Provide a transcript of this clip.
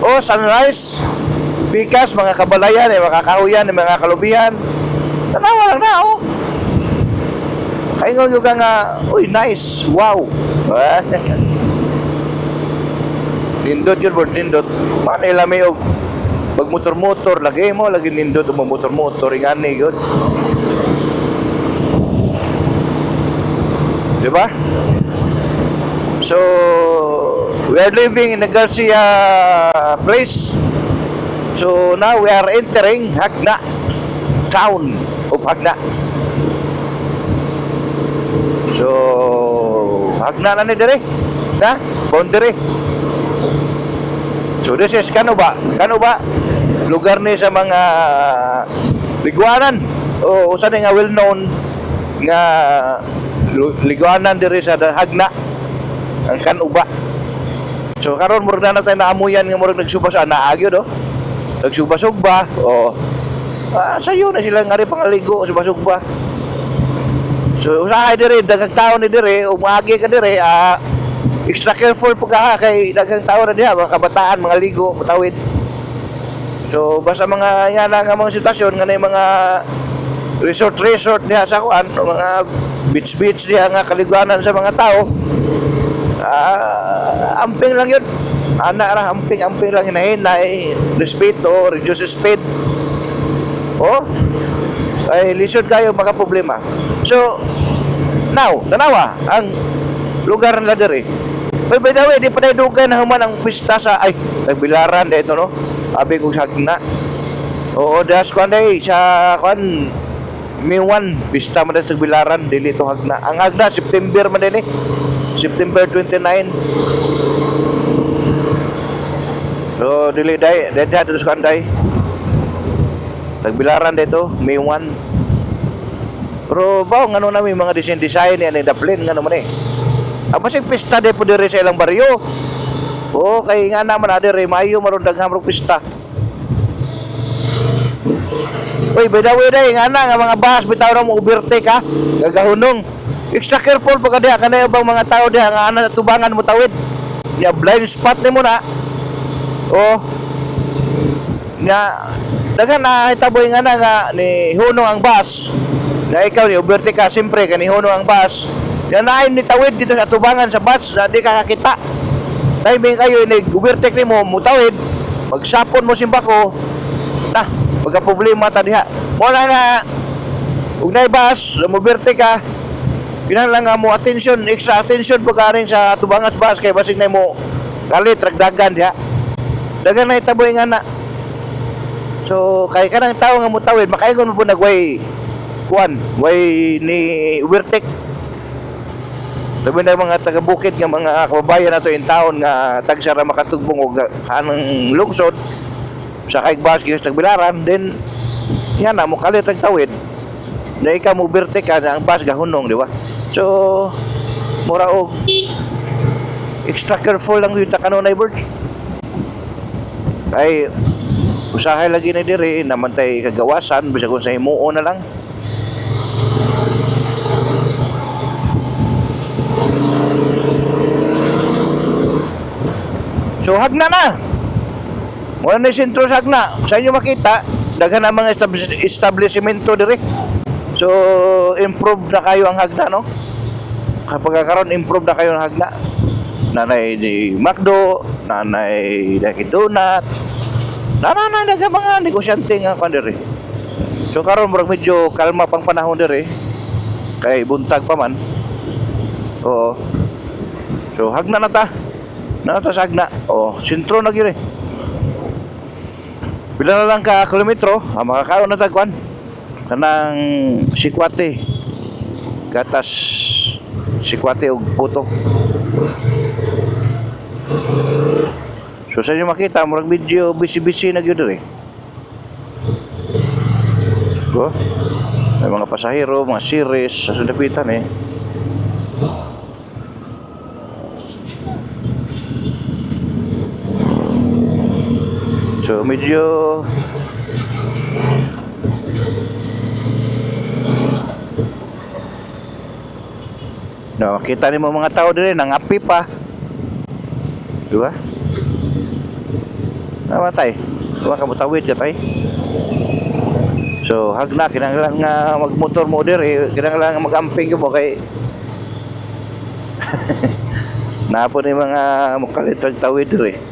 O sunrise, pikas, mga kabalayan, mga kahuyan, mga kalubihan. Tanawa lang na, oh. Kaingon yung nga, uy, nice, wow. Nindot yun, bro, nindot. Manila may og magmotor-motor, lagi mo, lagi nindot o motor-motor, ingani yun. Diba? So, we are living in the Garcia place. So, now we are entering Hagna, town of Hagna. So, Hagna na ni dire, na, boundary. So, this is Kano ba, lugar ni sa mga liguanan, o usa nga well known nga liguanan dire sa Hagna, ang Kanuba. So karon murag na tayo naamuyan nga murag nagsubas naagyo do. Nagsubasugba o sayo na sila nga ri pangaligo subasugba. So usahay dire daghang tawo ni dire ug maagi ka dire extra careful pag kay daghang tawo na diha mga kabataan mga ligo matawid. So basta mga yana nga mga sitwasyon nga mga resort diha sa kuan mga beach diha nga kaliguanan sa mga tao. Amping lang yun. Anak ra amping lang hinahinay, respeto, reduce speed. Oh. Ay lisod kayo mga problema. So now, tanawa ang lugar nila dire. Oy, by the way, di pa na dugay na human ang pista sa ay nagbilaran dito no. Abi kong Hagna. Oo, das kuan day sa kuan Miwan, pista man sa Bilaran, dili to Hagna. Ang Hagna September man din September 29. So dili day dito sa kanday. Nagbilaran dito, May 1. Pero ba ngano na may mga design ni daplin ngano man Basig pista de po dire sa ilang baryo. O kay nga naman dire Mayo maron daghang pista. Uy, by the way day, nga na nga mga bus bitaw ra mo overtake ha. Gagahunong. Extra careful pag diha kanay ubang mga tao diha nga ana tubangan mo tawid. Ya blind spot nimo na. Oh. Nga daghan na itaboy nga na nga ni hunong ang bus. Na ikaw ni overtake ka siyempre kani hunong ang bus. Yan na ni tawid dito sa tubangan sa bus na di ka kakita. Timing kayo ni overtake nimo mutawid. Magsapon mo simbako. Na pagka problema ta diha. Mo na nga ug nay bus, moberte ka. Kinahanglan nga mo attention, extra attention pagka rin sa tubangas bus kay basig na mo kalit ragdagan diha. Dagan na itaboy nga na. So kay kanang tawo nga mutawid makaingon mo po nagway kuan, way ni overtake. Labi na mga taga-bukid nga mga kababayan nato in town nga tagsara makatugbong og kanang lungsod sa kaig-bus kaya sa Tagbilaran, then yan na mo kalit ang tawid na ikaw mo overtake ka na ang bus gahunong, di ba? So mura og extra careful lang yung kanunay birds ay usahay lagi na diri naman tay kagawasan bisa kung sa himuo na lang. So Hagna na. Wala na sentro sa Hagna. Sa inyo makita, daghan ang mga establishmento dire. So improve na kayo ang Hagna, no? Kapag karon improve na kayo ang Hagna. Nanay di McDo, nanay Dunkin Donut. Nanay daghang mga negosyante nga kan dire. So karon murag medyo kalma pang panahon dire. Kay buntag pa man. Oo. So Hagna na ta. Sa Hagna. Oh, sentro na gyud. Pila na lang ka kilometro, makakaon na tagwan. Kanang Sikwate. Gatas Sikwate og Puto. So sa inyo makita, murag medyo busy-busy na gyud dire. So, may mga pasahero, mga series sa sadapitan So medyo kita ni mga tao dire nang api pa. Di ba? Namatay. Wa ka mutawid ka tay. So hagna kinahanglan nga magmotor mo diri, kinahanglan nga magamping mo kay napo ni mga mukalit tawid diri.